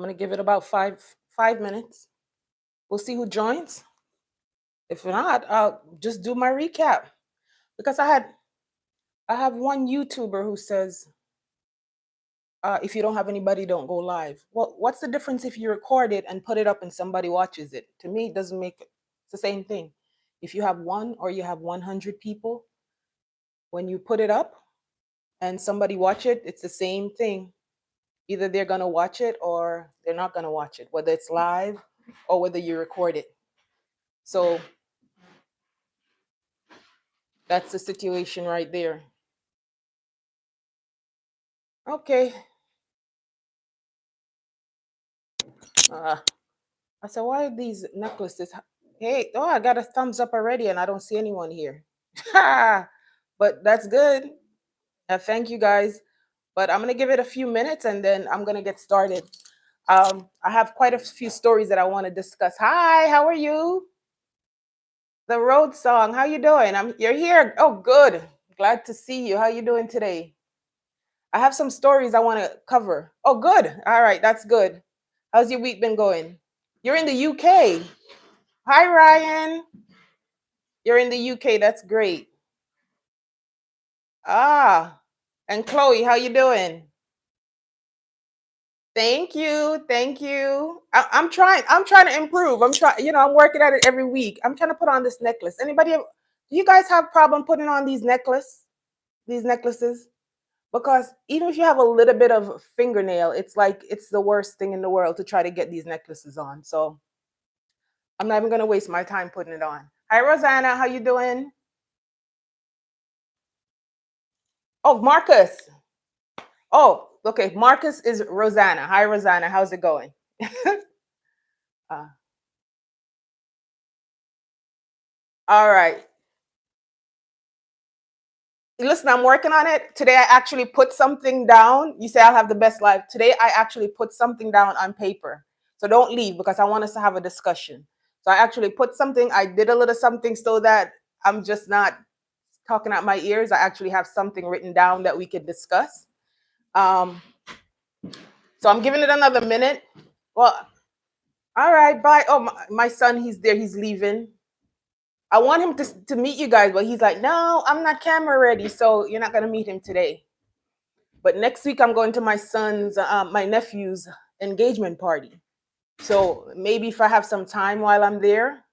I'm gonna give it about five minutes. We'll see who joins. If not, I'll just do my recap because I have one YouTuber who says if you don't have anybody, don't go live. Well, what's the difference if you record it and put it up and somebody watches it? To me, it doesn't make it's the same thing. If you have one or you have 100 people, when you put it up and somebody watch it, it's the same thing. Either they're gonna watch it or they're not gonna watch it, whether it's live or whether you record it. So that's the situation right there. Okay. Uh, I said, why are these necklaces? Hey, oh, I got a thumbs up already, and I don't see anyone here. But that's good. Thank you guys. But I'm gonna give it a few minutes, and then I'm gonna get started. I have quite a few stories that I want to discuss. Hi, how are you? The road song. How you doing? You're here. Oh, good. Glad to see you. How you doing today? I have some stories I want to cover. Oh, good. All right, that's good. How's your week been going? You're in the UK. Hi, Ryan. You're in the UK. That's great. Ah, and Chloe, how you doing? Thank you. Thank you. I'm trying. I'm trying to improve. I'm trying. I'm working at it every week. I'm trying to put on this necklace. Do you guys have problem putting on these necklaces? Because even if you have a little bit of fingernail, it's like it's the worst thing in the world to try to get these necklaces on. So I'm not even gonna waste my time putting it on. Hi, Rosanna. How you doing? Oh, Marcus. Oh, okay. Marcus is Rosanna. Hi, Rosanna. How's it going? uh, all right. Listen, I'm working on it. Today I actually put something down. You say I'll have the best life. Today I actually put something down on paper. So don't leave because I want us to have a discussion. So I actually put something, I did a little something so that I'm just not talking out my ears. I actually have something written down that we could discuss. Um, so I'm giving it another minute. Well, all right, bye. Oh, my son, he's there. He's leaving. I want him to meet you guys, but he's like, no, I'm not camera ready. So you're not going to meet him today. But next week, I'm going to my nephew's engagement party. So maybe if I have some time while I'm there,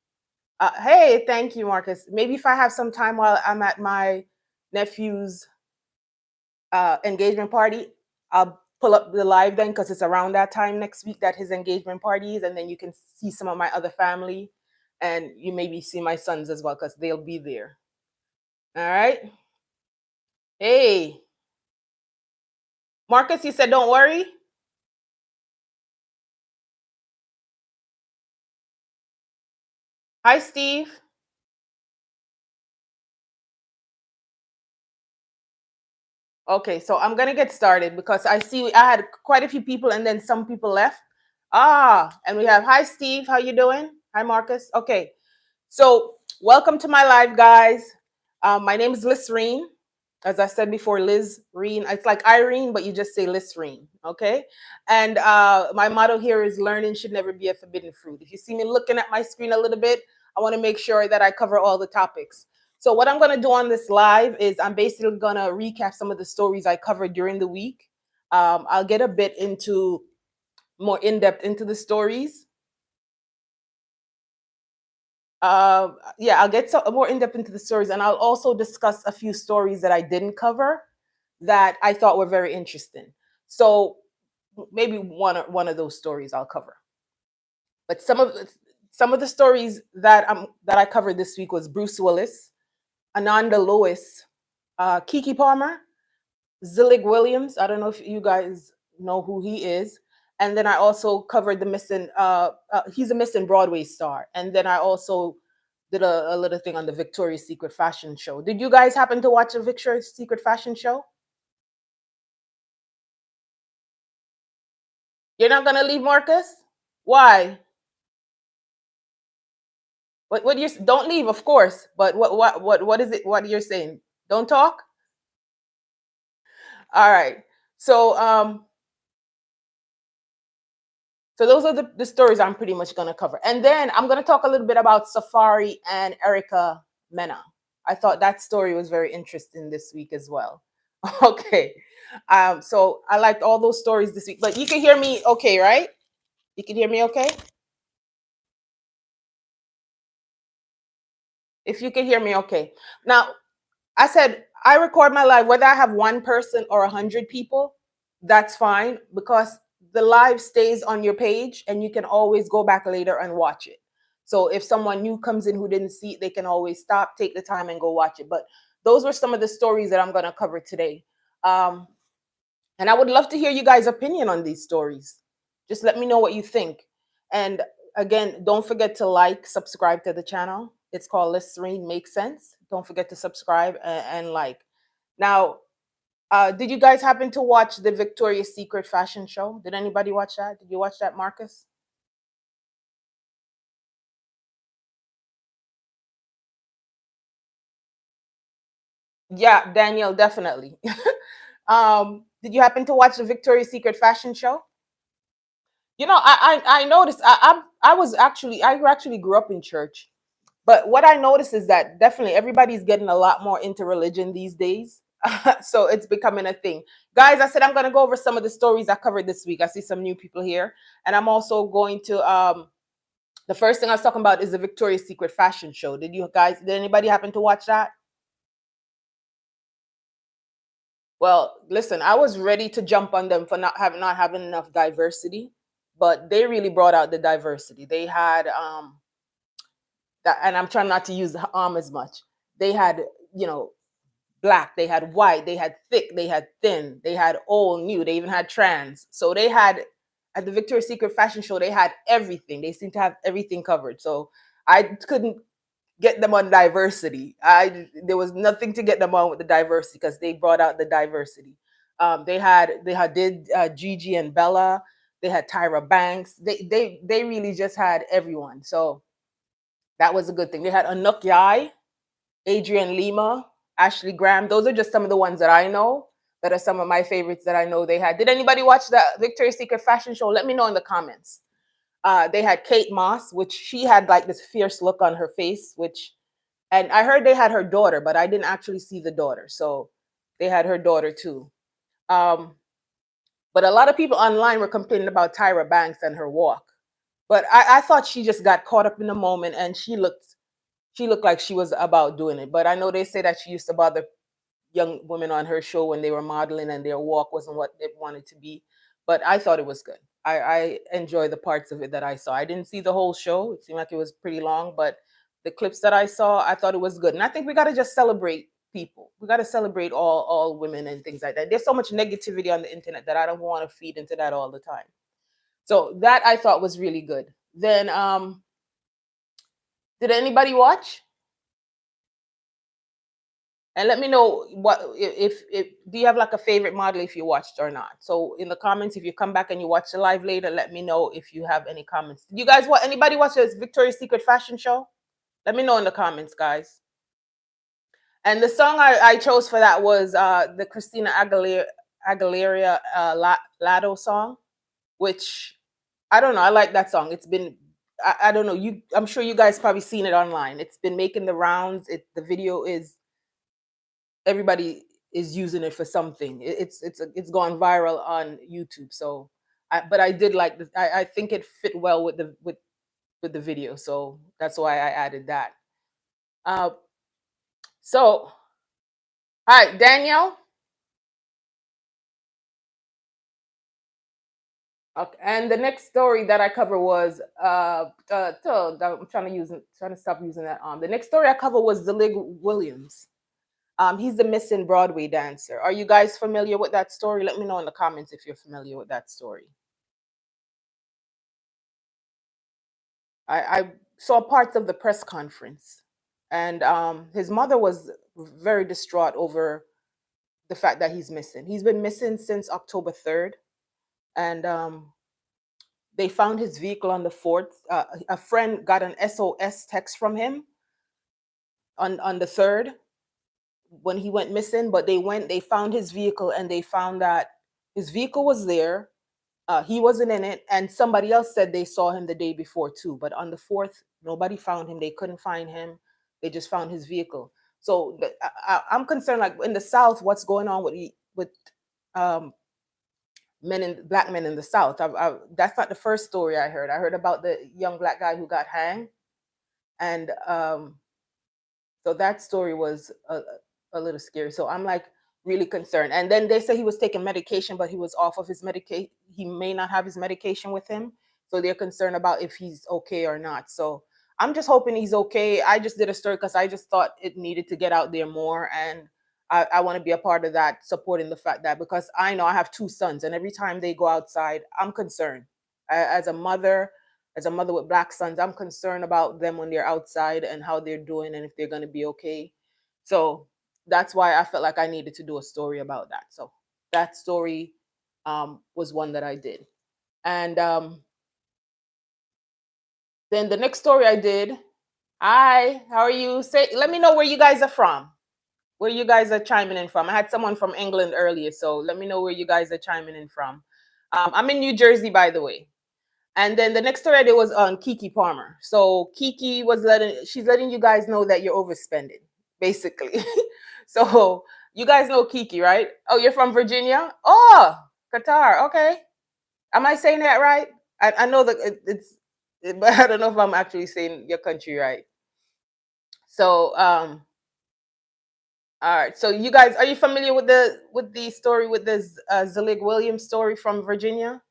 hey, thank you, Marcus. Maybe if I have some time while I'm at my nephew's engagement party, I'll pull up the live then because it's around that time next week that his engagement party is, and then you can see some of my other family, and you maybe see my sons as well because they'll be there. All right. Hey, Marcus, you said don't worry. Hi, Steve. Okay, so I'm gonna get started because I see I had quite a few people and then some people left. And we have hi Steve, how you doing? Hi Marcus. Okay, so welcome to my live, guys. My name is Lysrene. As I said before, Liz Reen. It's like Irene, but you just say Lysrene. Okay, and my motto here is learning should never be a forbidden fruit. If you see me looking at my screen a little bit, I want to make sure that I cover all the topics. So what I'm going to do on this live is I'm basically going to recap some of the stories I covered during the week. I'll get a bit into more in depth into the stories. I'll get more in depth into the stories, and I'll also discuss a few stories that I didn't cover that I thought were very interesting. So maybe one of those stories I'll cover. But some of the stories that I covered this week was Bruce Willis, Ananda Lewis, Kiki Palmer, Zillig Williams. I don't know if you guys know who he is. And then I also covered the missing. He's a missing Broadway star. And then I also did a little thing on the Victoria's Secret fashion show. Did you guys happen to watch the Victoria's Secret fashion show? You're not gonna leave, Marcus? Why? What you don't leave, of course. But what is it? What you're saying? Don't talk. All right. So So those are the stories I'm pretty much going to cover. And then I'm going to talk a little bit about Safari and Erica Mena. I thought that story was very interesting this week as well. Okay. So I liked all those stories this week. But you can hear me okay, right? You can hear me okay? If you can hear me okay. Now, I said I record my live whether I have one person or 100 people, that's fine, because the live stays on your page and you can always go back later and watch it. So if someone new comes in who didn't see it, they can always stop, take the time and go watch it. But those were some of the stories that I'm going to cover today. And I would love to hear you guys' opinion on these stories. Just let me know what you think. And again, don't forget to like, subscribe to the channel. It's called Lysrene MakeSense. Don't forget to subscribe and like. Now, did you guys happen to watch the Victoria's Secret fashion show? Did anybody watch that? Did you watch that, Marcus? Yeah, Daniel, definitely. Did you happen to watch the Victoria's Secret fashion show? You know, I noticed I actually grew up in church, but what I noticed is that definitely everybody's getting a lot more into religion these days. So it's becoming a thing. Guys, I said I'm gonna go over some of the stories I covered this week. I see some new people here, and I'm also going to the first thing I was talking about is the Victoria's Secret fashion show. Did anybody happen to watch that? Well, listen, I was ready to jump on them for not having enough diversity, but they really brought out the diversity. They had that, and I'm trying not to use the as much. They had, you know, black, they had white, they had thick, they had thin, they had old, new, they even had trans. So they had at the Victoria's Secret fashion show, they had everything. They seemed to have everything covered. So I couldn't get them on diversity. There was nothing to get them on with the diversity because they brought out the diversity. Did Gigi and Bella. They had Tyra Banks. They really just had everyone. So that was a good thing. They had Anuk Yai, Adrian Lima, Ashley Graham. Those are just some of the ones that I know. That are some of my favorites that I know they had. Did anybody watch the Victoria's Secret fashion show? Let me know in the comments. They had Kate Moss, which she had like this fierce look on her face, and I heard they had her daughter, but I didn't actually see the daughter. So they had her daughter too. Um, but a lot of people online were complaining about Tyra Banks and her walk. But I thought she just got caught up in the moment and she looked like she was about doing it. But I know they say that she used to bother young women on her show when they were modeling and their walk wasn't what they wanted to be. But I thought it was good. I enjoy the parts of it that I saw. I didn't see the whole show. It seemed like it was pretty long, but the clips that I saw, I thought it was good. And I think we got to just celebrate people. We got to celebrate all women and things like that. There's so much negativity on the internet that I don't want to feed into that all the time. So that I thought was really good. Then did anybody watch? And let me know what if do you have like a favorite model if you watched or not. So in the comments, if you come back and you watch the live later, let me know if you have any comments. Did you guys anybody watch this Victoria's Secret fashion show? Let me know in the comments, guys. And the song I chose for that was the Christina Aguilera Lado song, which I don't know. I like that song. It's been I don't know. I'm sure you guys probably seen it online. It's been making the rounds. The video is everybody is using it for something. It's gone viral on YouTube. So, but I did like this. I think it fit well with the video. So that's why I added that. Uh, so, all right, Danielle. Okay, and the next story that I cover was I'm trying to stop using that. The next story I cover was Zelig Williams. He's the missing Broadway dancer. Are you guys familiar with that story? Let me know in the comments if you're familiar with that story. I saw parts of the press conference, and his mother was very distraught over the fact that he's missing. He's been missing since October 3rd, and they found his vehicle on the 4th. A friend got an SOS text from him on the 3rd when he went missing, but they found his vehicle and they found that his vehicle was there. He wasn't in it, and somebody else said they saw him the day before too. But on the fourth, nobody found him. They couldn't find him. They just found his vehicle. So I'm concerned, like in the South, what's going on with um, black men in the South. That's not the first story I heard. I heard about the young black guy who got hanged, and so that story was a little scary. So I'm like really concerned. And then they say he was taking medication, but he was off of his medication. He may not have his medication with him. So they're concerned about if he's okay or not. So I'm just hoping he's okay. I just did a story because I just thought it needed to get out there more. And I want to be a part of that, supporting the fact that, because I know I have two sons, and every time they go outside, I'm concerned. As a mother, with black sons, I'm concerned about them when they're outside and how they're doing and if they're going to be okay. So that's why I felt like I needed to do a story about that. So that story was one that I did. And then the next story I did, hi, how are you? Let me know where you guys are from. Where you guys are chiming in from. I had someone from England earlier, so let me know where you guys are chiming in from. I'm in New Jersey, by the way. And then the next story I did was on Kiki Palmer. So Kiki she's letting you guys know that you're overspending, basically. So you guys know Kiki, right? Oh, you're from Virginia? Oh, Qatar. Okay. Am I saying that right? I know that but I don't know if I'm actually saying your country right. So all right. So you guys, are you familiar with the story with this Zelig Williams story from Virginia?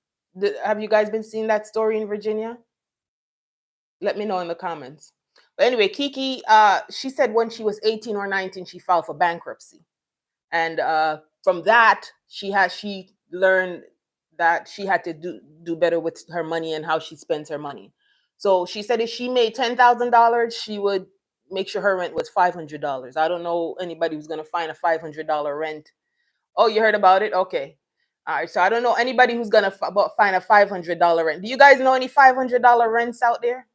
Have you guys been seeing that story in Virginia? Let me know in the comments. But anyway, Kiki, she said when she was 18 or 19, she filed for bankruptcy, and from that, she learned that she had to do better with her money and how she spends her money. So she said if she made $10,000, she would make sure her rent was $500. I don't know anybody who's gonna find a $500 rent. Oh, you heard about it? Okay. All right. So I don't know anybody who's gonna find a $500 rent. Do you guys know any $500 rents out there?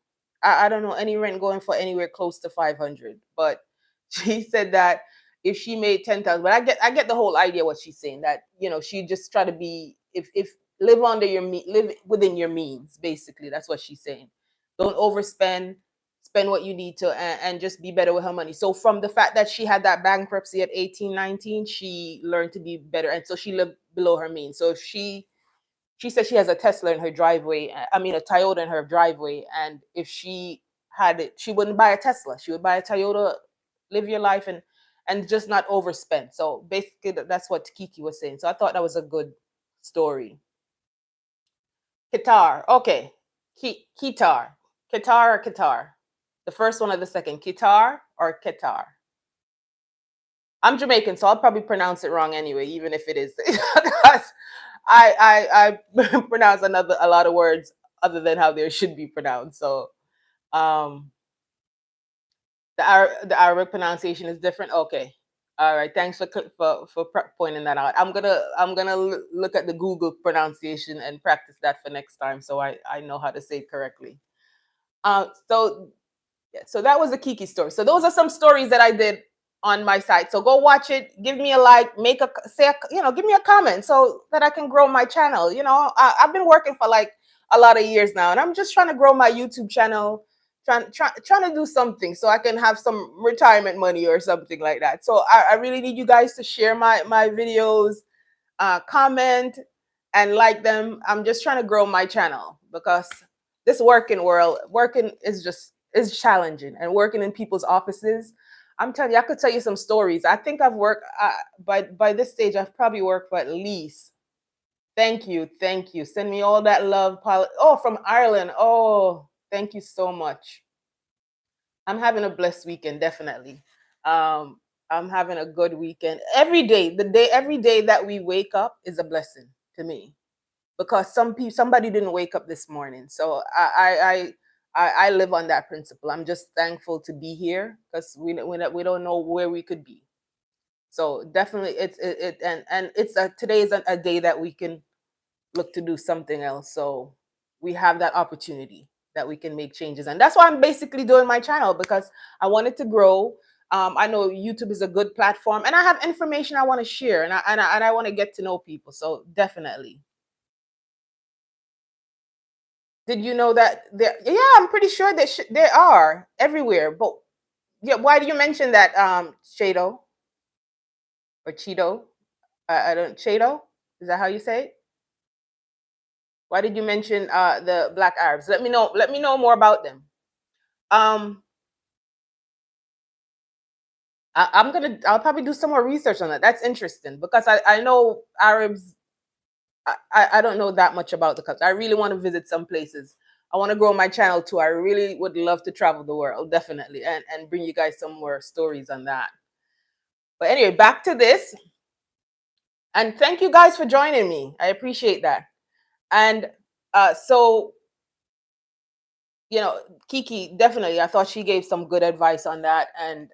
I don't know any rent going for anywhere close to 500. But she said that if she made 10,000, but I get the whole idea what she's saying, that she just try to be, if live under live within your means, basically. That's what she's saying. Don't overspend, spend what you need to, and just be better with her money. So from the fact that she had that bankruptcy at 18, 19, she learned to be better, and so she lived below her means. So if she says she has a Tesla in her driveway, I mean a Toyota in her driveway, and if she had it, she wouldn't buy a Tesla. She would buy a Toyota, live your life, and just not overspend. So basically, that's what Kiki was saying. So I thought that was a good story. Qatar, okay. Qatar, Qatar or Qatar? The first one or the second? Qatar or Qatar? I'm Jamaican, so I'll probably pronounce it wrong anyway, even if it is. Because I pronounce a lot of words other than how they should be pronounced. So um the Arabic pronunciation is different. Okay. All right. Thanks for pointing that out. I'm gonna look at the Google pronunciation and practice that for next time, so I know how to say it correctly. So yeah, so that was the Kiki story. So those are some stories that I did on my site. So go watch it. Give me a like. Give me a comment so that I can grow my channel. I've been working for like a lot of years now, and I'm just trying to grow my YouTube channel. Trying to do something so I can have some retirement money or something like that. So I really need you guys to share my videos, comment, and like them. I'm just trying to grow my channel because this working is challenging, and working in people's offices. I'm telling you, I could tell you some stories. I think I've worked by this stage. I've probably worked for at least. Thank you, thank you. Send me all that love. Oh, from Ireland. Oh, thank you so much. I'm having a blessed weekend, definitely. I'm having a good weekend. Every day that we wake up is a blessing to me, because somebody didn't wake up this morning. So I live on that principle. I'm just thankful to be here, because we don't know where we could be. So definitely today is a day that we can look to do something else. So we have that opportunity that we can make changes. And that's why I'm basically doing my channel, because I wanted to grow. I know YouTube is a good platform, and I have information I want to share, and I want to get to know people. So definitely. Did you know that there? Yeah, I'm pretty sure that they are everywhere. But yeah, why do you mention that, Cheeto or Cheeto? I don't Cheeto. Is that how you say it? Why did you mention the Black Arabs? Let me know. Let me know more about them. Um, I'll probably do some more research on that. That's interesting because I know Arabs. I don't know that much about the country. I really want to visit some places. I want to grow my channel too. I really would love to travel the world, definitely, and bring you guys some more stories on that. But anyway, back to this. And thank you guys for joining me. I appreciate that. And so, you know, Kiki, definitely, I thought she gave some good advice on that. And,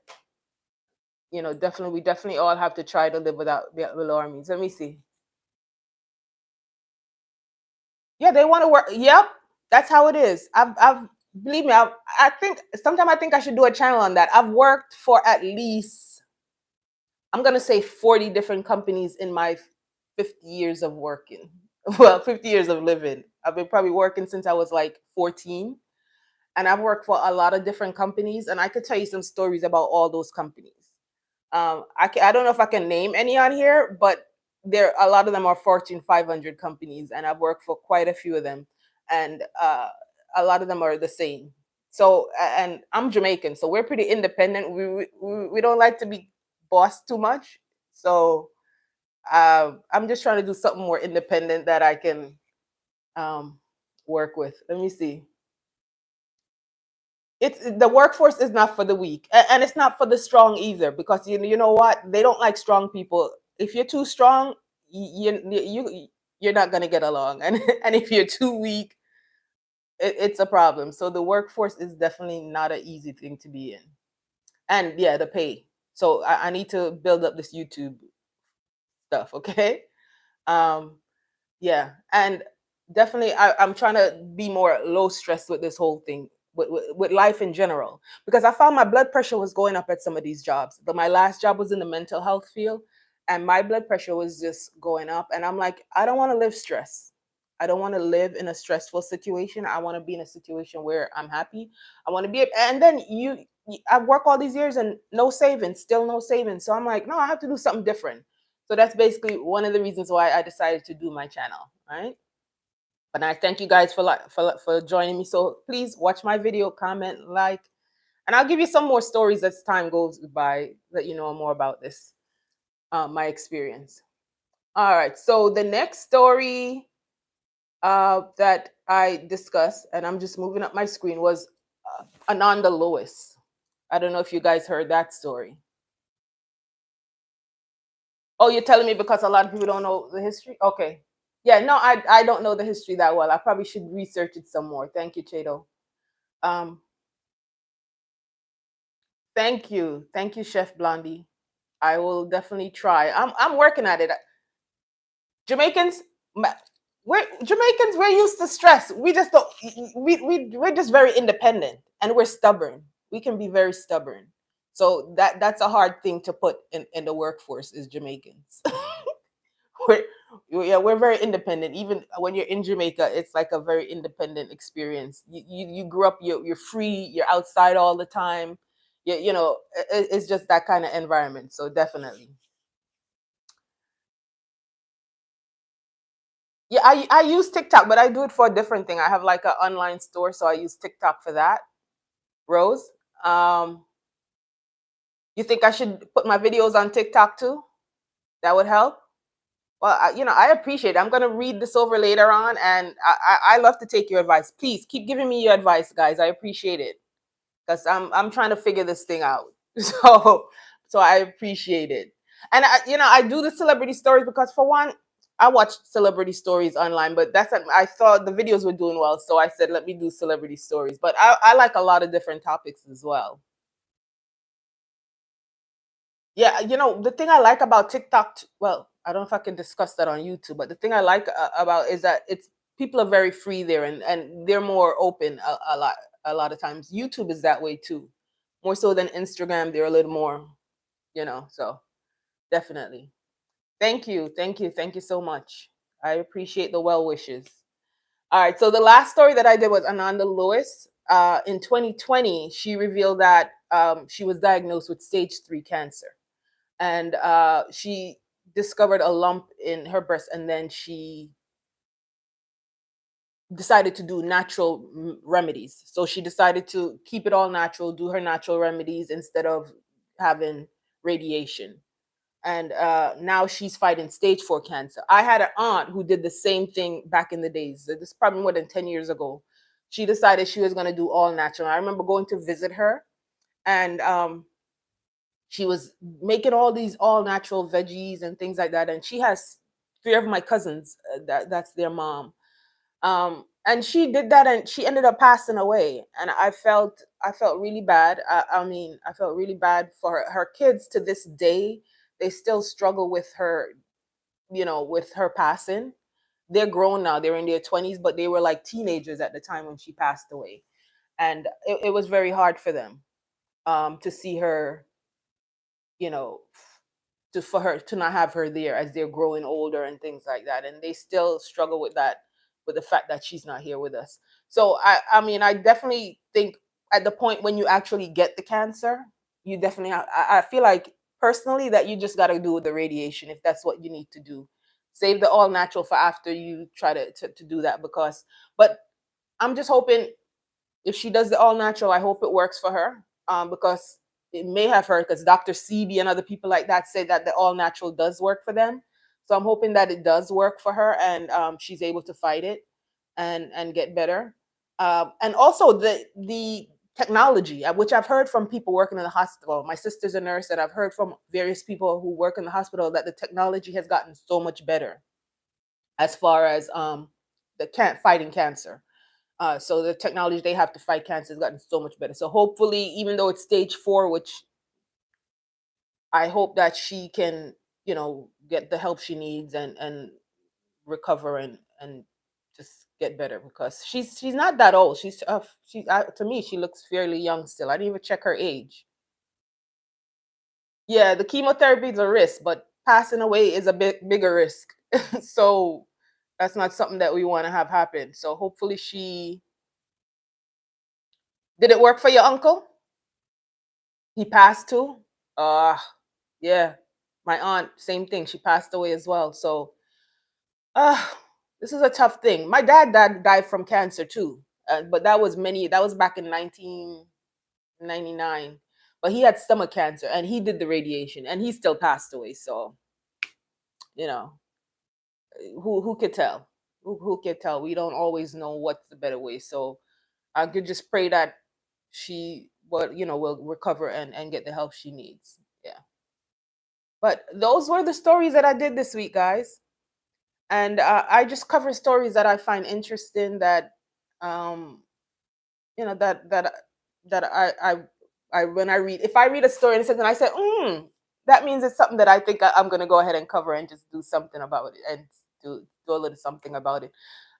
you know, definitely, we definitely all have to try to live without below our means. Let me see. Yeah, they want to work. Yep, that's how it is. I've believe me. I think sometimes I think I should do a channel on that. I've worked for at least, I'm gonna say 40 different companies in my 50 years of working. Well, 50 years of living. I've been probably working since I was like 14, and I've worked for a lot of different companies, and I could tell you some stories about all those companies. I don't know if I can name any on here, but there a lot of them are Fortune 500 companies, and I've worked for quite a few of them, and a lot of them are the same. So, and I'm Jamaican, so we're pretty independent. We don't like to be bossed too much. So I'm just trying to do something more independent that I can um, work with. Let me see. It's the workforce is not for the weak, and it's not for the strong either, because you know what, they don't like strong people. If you're too strong, you're not going to get along, and and if you're too weak, it's a problem. So the workforce is definitely not an easy thing to be in. And yeah, the pay. So I need to build up this YouTube stuff. Okay. um Yeah, and definitely, I'm trying to be more low stress with this whole thing, with life in general, because I found my blood pressure was going up at some of these jobs. But my last job was in the mental health field, and my blood pressure was just going up. And I'm like, I don't want to live stress. I don't want to live in a stressful situation. I want to be in a situation where I'm happy. I want to be, and then I've worked all these years and no savings, still no savings. So I'm like, no, I have to do something different. So that's basically one of the reasons why I decided to do my channel, right? But I thank you guys for joining me. So please watch my video, comment, like, and I'll give you some more stories as time goes by, let you know more about this, my experience. All right. So the next story that I discussed, and I'm just moving up my screen, was Ananda Lewis. I don't know if you guys heard that story. Oh, you're telling me because a lot of people don't know the history? Okay. Yeah, no, I don't know the history that well. I probably should research it some more. Thank you, Cheeto. Um, thank you. Thank you, Chef Blondie. I will definitely try. I'm working at it. Jamaicans, we're used to stress. We just don't we're just very independent, and we're stubborn. We can be very stubborn. So that's a hard thing to put in the workforce is Jamaicans. we're yeah, we're very independent. Even when you're in Jamaica, it's like a very independent experience. You grew up, you're free, you're outside all the time. You know, it's just that kind of environment. So definitely. Yeah, I use TikTok, but I do it for a different thing. I have like an online store, so I use TikTok for that. Rose, um, you think I should put my videos on TikTok too? That would help. Well, you know, I appreciate it. I'm going to read this over later on, and I love to take your advice. Please keep giving me your advice, guys. I appreciate it because I'm trying to figure this thing out. So I appreciate it. And I do the celebrity stories because, for one, I watch celebrity stories online, but I thought the videos were doing well, so I said let me do celebrity stories. But I like a lot of different topics as well. Yeah, the thing I like about TikTok, well, I don't know if I can discuss that on YouTube, but the thing I like about is that it's people are very free there, and they're more open a lot of times. YouTube is that way too, more so than Instagram. They're a little more, so definitely. Thank you, thank you, thank you so much. I appreciate the well wishes. All right. So the last story that I did was Ananda Lewis. In 2020, she revealed that she was diagnosed with stage 3 cancer, and she discovered a lump in her breast, and then she decided to do natural remedies. So she decided to keep it all natural, do her natural remedies instead of having radiation. And now she's fighting stage 4 cancer. I had an aunt who did the same thing back in the days. This is probably more than 10 years ago. She decided she was going to do all natural. I remember going to visit her, and she was making all these all natural veggies and things like that. And she has 3 of my cousins that's their mom. And she did that, and she ended up passing away. And I felt really bad. I mean, I felt really bad for her kids. To this day, they still struggle with her, with her passing. They're grown now, they're in their 20s, but they were like teenagers at the time when she passed away. And it was very hard for them, to see her, you know for her to not have her there as they're growing older and things like that. And they still struggle with that, with the fact that she's not here with us. So I mean, I definitely think at the point when you actually get the cancer, you definitely I feel like personally that you just got to do the radiation if that's what you need to do. Save the all natural for after you try to do that. Because but I'm just hoping, if she does the all natural, I hope it works for her. Because it may have hurt, because Dr. CB and other people like that say that the all natural does work for them. So I'm hoping that it does work for her, and she's able to fight it and get better. And also the technology, which I've heard from people working in the hospital. My sister's a nurse, and I've heard from various people who work in the hospital that the technology has gotten so much better as far as the fighting cancer. So the technology they have to fight cancer has gotten so much better. So hopefully, even though it's stage 4, which I hope that she can, get the help she needs and recover and just get better, because she's not that old. To me, she looks fairly young still. I didn't even check her age. Yeah, the chemotherapy is a risk, but passing away is a bit bigger risk. So that's not something that we want to have happen. So hopefully she did it work for your uncle? He passed too? Yeah. My aunt, same thing. She passed away as well. So, uh, this is a tough thing. My dad died from cancer too. But that was back in 1999. But he had stomach cancer, and he did the radiation, and he still passed away. So, you know, who could tell? Who could tell? We don't always know what's the better way. So I could just pray that she will recover and get the help she needs. Yeah. But those were the stories that I did this week, guys. And I just cover stories that I find interesting, that um that I when I read, if I read a story and it says, and I say, that means it's something that I think I'm going to go ahead and cover and just do something about it, and do a little something about it.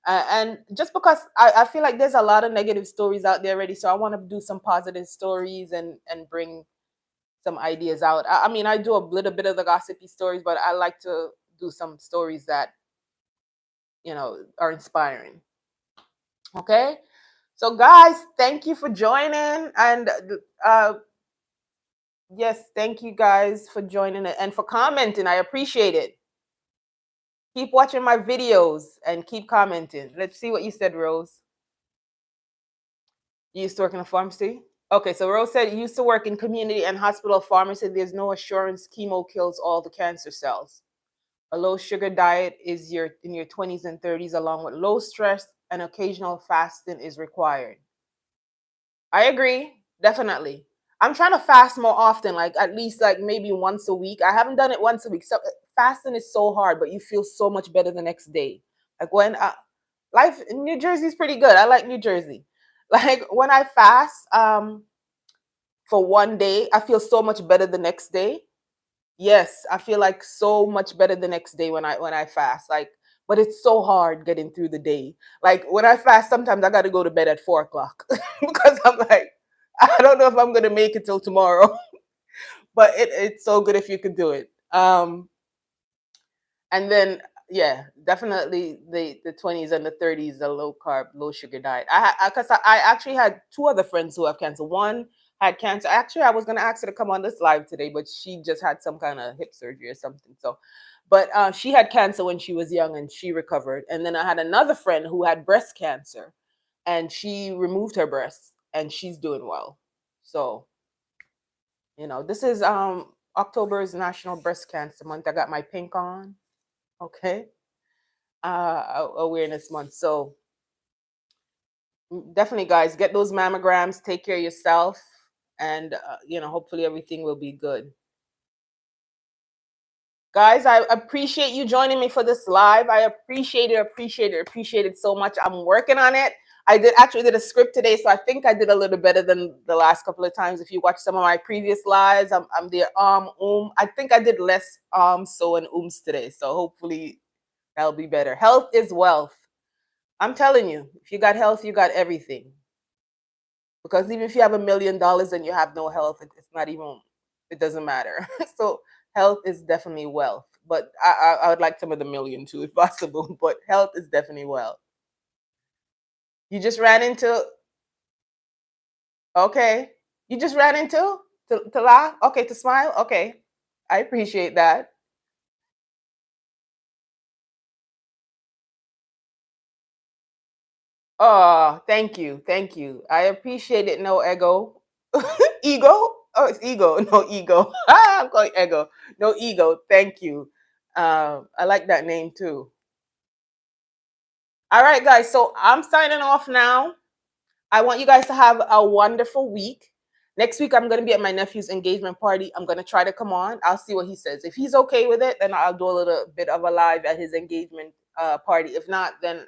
And just because I feel like there's a lot of negative stories out there already, so I want to do some positive stories and bring some ideas out. I mean, I do a little bit of the gossipy stories, but I like to do some stories that are inspiring. Okay, so guys, thank you for joining, and yes, thank you guys for joining and for commenting. I appreciate it. Keep watching my videos and keep commenting. Let's see what you said, Rose. You used to work in a pharmacy? Okay, so Rose said you used to work in community and hospital pharmacy. There's no assurance chemo kills all the cancer cells. A low sugar diet is in your 20s and 30s, along with low stress and occasional fasting is required. I agree, definitely. I'm trying to fast more often, like at least like maybe once a week. I haven't done it once a week. So fasting is so hard, but you feel so much better the next day. Like when life in New Jersey is pretty good. I like New Jersey. Like when I fast for one day, I feel so much better the next day. Yes, I feel like so much better the next day when I fast. Like, but it's so hard getting through the day. Like when I fast, sometimes I got to go to bed at 4 o'clock because I'm like, I don't know if I'm gonna make it till tomorrow. But it's so good if you could do it. And then yeah, definitely the 20s and the 30s, the low carb, low sugar diet. I actually had two other friends who have cancer. One had cancer. Actually, I was gonna ask her to come on this live today, but she just had some kind of hip surgery or something. So, but she had cancer when she was young and she recovered. And then I had another friend who had breast cancer, and she removed her breasts and she's doing well. So, this is October's National Breast Cancer Month. I got my pink on. Okay. Awareness month. So definitely, guys, get those mammograms, take care of yourself, and hopefully everything will be good. Guys, I appreciate you joining me for this live. I appreciate it so much. I'm working on it. I actually did a script today, so I think I did a little better than the last couple of times. If you watch some of my previous lives, I'm there. I think I did less so and ums today, so hopefully that'll be better. Health is wealth. I'm telling you, if you got health, you got everything. Because even if you have $1 million and you have no health, it's not even, it doesn't matter. So health is definitely wealth. But I would like some of the million too, if possible. But health is definitely wealth. You just ran into, okay. You just ran into, to laugh? Okay, to smile? Okay. I appreciate that. Oh, thank you. Thank you. I appreciate it. No ego. Ego? Oh, it's ego. No ego. I'm calling ego. No ego. Thank you. I like that name too. All right, guys. So I'm signing off now. I want you guys to have a wonderful week. Next week, I'm going to be at my nephew's engagement party. I'm going to try to come on. I'll see what he says. If he's okay with it, then I'll do a little bit of a live at his engagement party. If not, then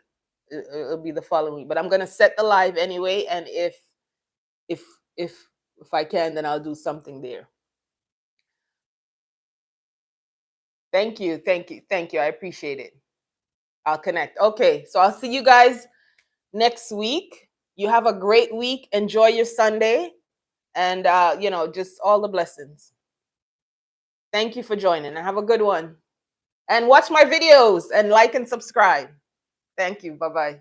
it'll be the following week. But I'm going to set the live anyway. And if if if I can, then I'll do something there. Thank you. Thank you. Thank you. I appreciate it. I'll connect. Okay. So I'll see you guys next week. You have a great week. Enjoy your Sunday. And just all the blessings. Thank you for joining, and have a good one. And watch my videos and like and subscribe. Thank you. Bye-bye.